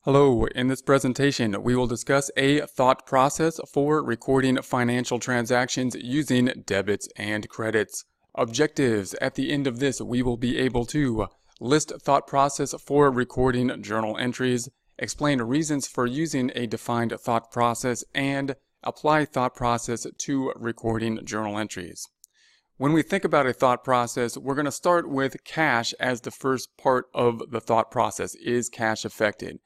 Hello, in this presentation we will discuss a thought process for recording financial transactions using debits and credits. Objectives: at the end of this we will be able to list thought process for recording journal entries, explain reasons for using a defined thought process, and apply thought process to recording journal entries. When we think about a thought process, we're going to start with cash as the first part of the thought process. Is cash affected?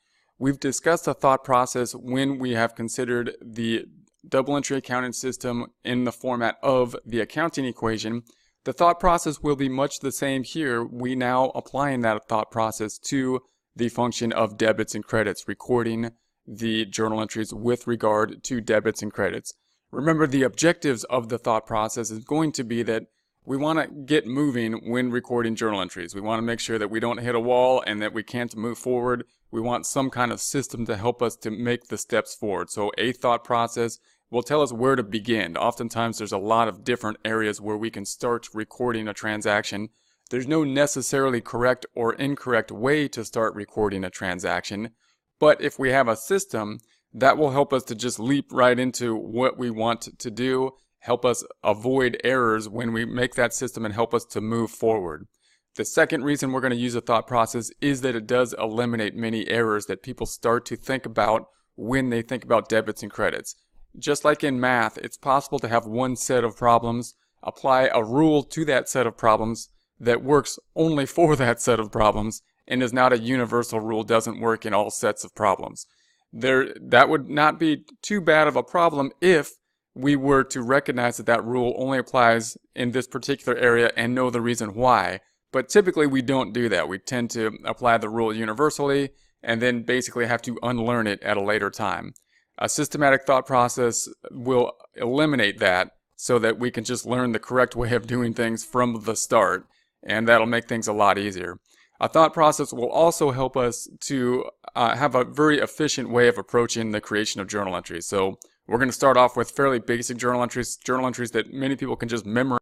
We've discussed the thought process when we have considered the double entry accounting system in the format of the accounting equation. The thought process will be much the same here. We now applying that thought process to the function of debits and credits, recording the journal entries with regard to debits and credits. Remember, the objectives of the thought process is going to be that we want to get moving when recording journal entries. We want to make sure that we don't hit a wall and that we can't move forward. We want some kind of system to help us to make the steps forward. So a thought process will tell us where to begin. Oftentimes there's a lot of different areas where we can start recording a transaction. There's no necessarily correct or incorrect way to start recording a transaction, but if we have a system, that will help us to just leap right into what we want to do, help us avoid errors when we make that system, and help us to move forward. The second reason we're going to use a thought process is that it does eliminate many errors that people start to think about when they think about debits and credits. Just like in math, it's possible to have one set of problems, apply a rule to that set of problems that works only for that set of problems, and is not a universal rule, doesn't work in all sets of problems. That would not be too bad of a problem if we were to recognize that that rule only applies in this particular area and know the reason why. But typically we don't do that. We tend to apply the rule universally and then basically have to unlearn it at a later time. A systematic thought process will eliminate that so that we can just learn the correct way of doing things from the start, and that'll make things a lot easier. A thought process will also help us to have a very efficient way of approaching the creation of journal entries. So we're going to start off with fairly basic journal entries that many people can just memorize